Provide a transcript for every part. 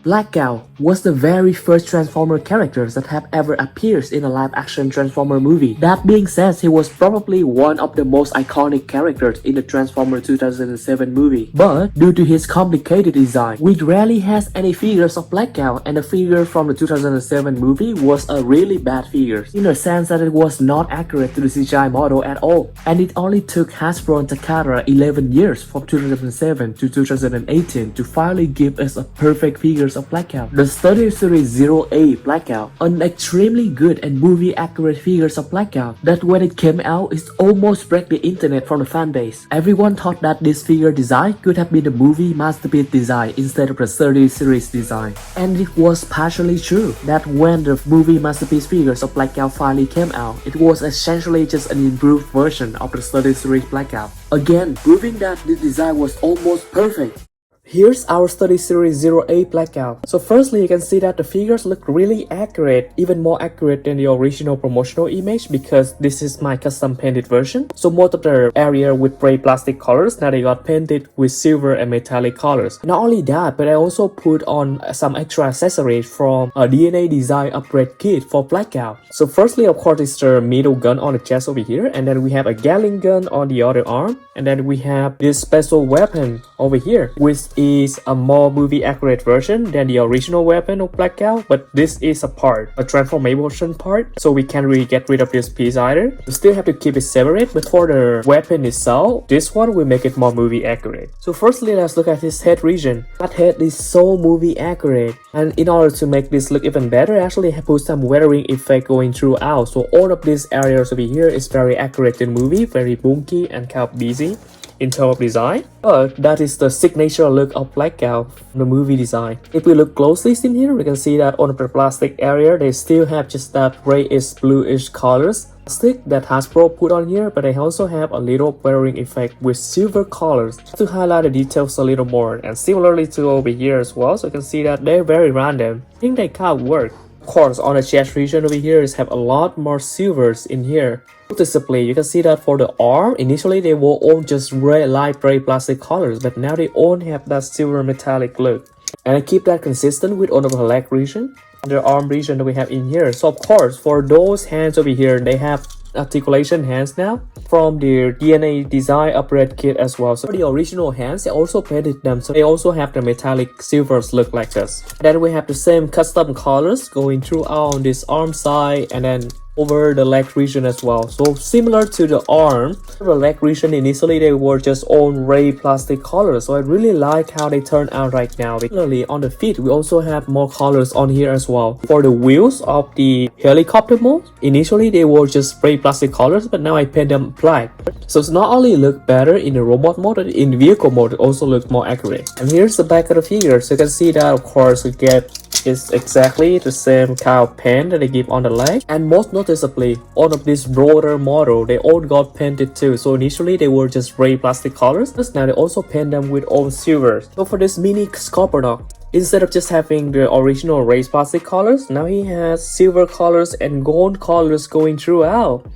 Blackout was the very first Transformer characters that have ever appeared in a live-action Transformer movie. That being said, he was probably one of the most iconic characters in the Transformer 2007 movie. But due to his complicated design, we rarely has any figures of Blackout, and the figure from the 2007 movie was a really bad figure, in the sense that it was not accurate to the CGI model at all. And it only took Hasbro and At Qatar 11 years from 2007 to 2018 to finally give us a perfect figures of Blackout. The Studio Series 0A Blackout, an extremely good and movie accurate figures of Blackout that when it came out it almost broke the internet from the fan base. Everyone thought that this figure design could have been the movie masterpiece design instead of the Studio Series design. And it was partially true that when the movie masterpiece figures of Blackout finally came out, it was essentially just an improved version of the Studio Series Blackout. Again, proving that the design was almost perfect. Here's our Study Series 0A Blackout. So firstly, you can see that the figures look really accurate, even more accurate than the original promotional image because this is my custom painted version. So most of the area with gray plastic colors, now they got painted with silver and metallic colors. Not only that, but I also put on some extra accessories from a DNA design upgrade kit for Blackout. So firstly, of course, it's the middle gun on the chest over here, and then we have a Gatling gun on the other arm, and then we have this special weapon over here, which is a more movie accurate version than the original weapon of Blackout, but this is a transformation part, so we can't really get rid of this piece either. We still have to keep it separate, but for the weapon itself, this one will make it more movie accurate. So firstly, let's look at his head region. That head is so movie accurate, and in order to make this look even better, I actually have put some weathering effect going throughout, so all of these areas over here is very accurate in movie, very bulky and kind of busy in terms of design. But that is the signature look of Blackout from the movie design. If we look closely in here, we can see that on the plastic area, they still have just that grayish bluish colors stick that Hasbro put on here, but they also have a little weathering effect with silver colors to highlight the details a little more, and similarly to over here as well, so you can see that they're very random. I think they kind of work. Of course, on the chest region over here is have a lot more silvers in here. Noticeably, you can see that for the arm, initially they were all just light gray plastic colors, but now they all have that silver metallic look. And I keep that consistent with all of the leg region, the arm region that we have in here. So of course, for those hands over here, they have articulation hands now from their DNA design upgrade kit as well. So for the original hands, they also painted them, so they also have the metallic silvers look like this. Then we have the same custom colors going throughout on this arm side and then over the leg region as well. So similar to the arm, the leg region initially they were just all gray plastic colors, so I really like how they turn out right now. Particularly on the feet, we also have more colors on here as well. For the wheels of the helicopter mode, initially they were just gray plastic colors, but now I paint them black. So it's not only look better in the robot mode, but in vehicle mode it also looks more accurate. And here's the back of the figure, so you can see that of course we get is exactly the same kind of paint that they give on the leg, and most noticeably all of this broader model they all got painted too. So initially they were just gray plastic colors, but now they also paint them with all silvers. So for this mini Scorponok, instead of just having the original raised plastic colors, now he has silver colors and gold colors going throughout.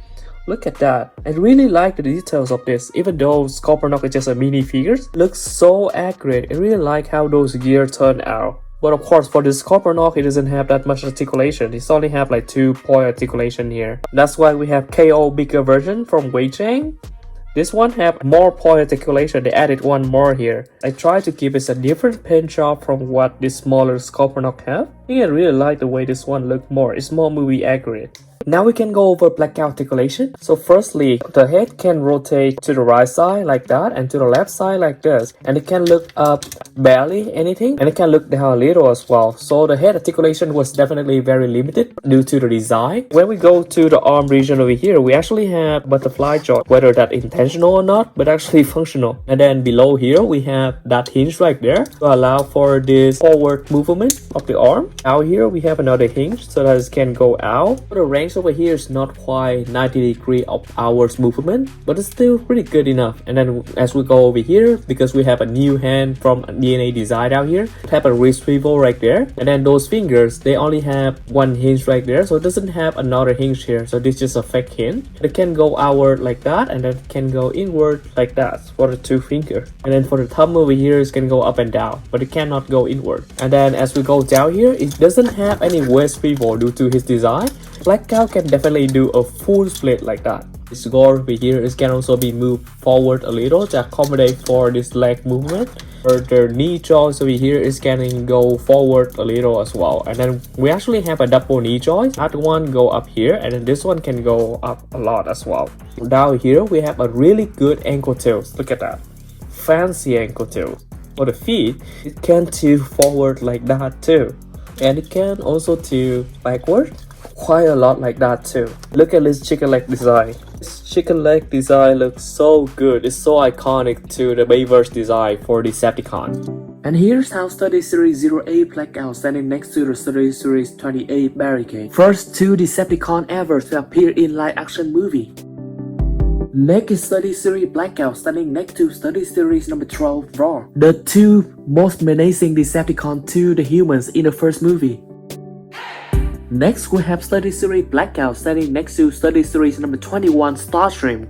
Look at that. I really like the details of this. Even though Scorponok is just a mini figures, looks so accurate. I really like how those gears turn out. But of course, for this Scorponok, it doesn't have that much articulation. It's only have like 2-point articulation here. That's why we have KO bigger version from Wei Chang. This one have more point articulation. They added one more here. I try to keep it a different paint job from what this smaller Scorponok have. I think I really like the way this one look more. It's more movie accurate. Now we can go over Blackout articulation. So firstly, the head can rotate to the right side like that and to the left side like this. And it can look up barely anything, and it can look down a little as well. So the head articulation was definitely very limited due to the design. When we go to the arm region over here, we actually have butterfly joint, whether that intentional or not, but actually functional. And then below here, we have that hinge right there to allow for this forward movement of the arm. Out here, we have another hinge so that it can go out. For the range next over here is not quite 90 degree of hours movement, but it's still pretty good enough. And then as we go over here, because we have a new hand from DNA design down here, it have a wrist swivel right there, and then those fingers, they only have one hinge right there, so it doesn't have another hinge here, so this is just a fake hinge. It can go outward like that, and then can go inward like that for the two fingers. And then for the thumb over here, it can go up and down, but it cannot go inward. And then as we go down here, it doesn't have any waist swivel due to his design. Blackout can definitely do a full split like that. This gore over here is can also be moved forward a little to accommodate for this leg movement. Or the knee joints over here is can go forward a little as well. And then we actually have a double knee joint. That one go up here, and then this one can go up a lot as well. Down here we have a really good ankle tilt. Look at that, fancy ankle tilt. For the feet, it can tilt forward like that too, and it can also tilt backward quite a lot like that too. Look at this chicken leg design. This chicken leg design looks so good. It's so iconic to the Bayverse design for Decepticon. And here's how Study Series 08 Blackout standing next to the Study Series 28 Barricade. First two Decepticon ever to appear in live action movie. Next is Study Series Blackout standing next to Study Series number 12 Raw, the two most menacing Decepticon to the humans in the first movie. Next, we have Study Series Blackout standing next to Study Series number 21 Starstream.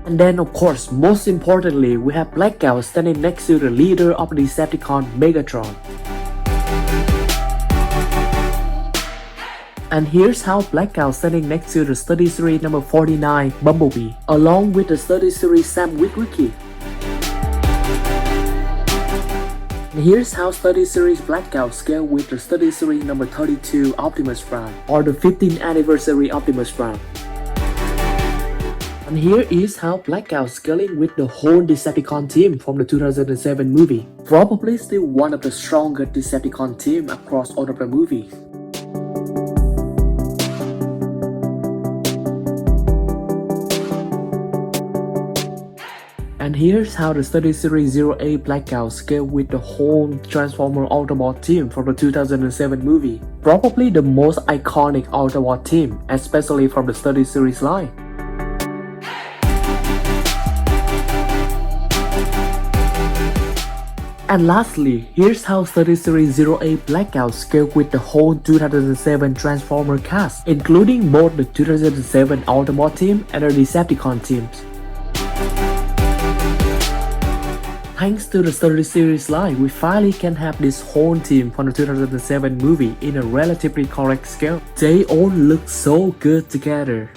And then of course, most importantly, we have Blackout standing next to the leader of the Decepticon, Megatron. And here's how Blackout standing next to the Study Series number 49 Bumblebee, along with the Study Series Sam Witwicky. And here's how Study Series Blackout scale with the Study Series number 32 Optimus Prime, or the 15th anniversary Optimus Prime. And here is how Blackout scaling with the whole Decepticon team from the 2007 movie. Probably still one of the strongest Decepticon team across all of the movies. And here's how the Study Series 08 Blackout scale with the whole Transformer Autobot team from the 2007 movie. Probably the most iconic Autobot team, especially from the Study Series line. And lastly, here's how Study Series 08 Blackout scaled with the whole 2007 Transformer cast, including both the 2007 Autobot team and the Decepticon teams. Thanks to the Study Series line, we finally can have this whole team from the 2007 movie in a relatively correct scale. They all look so good together.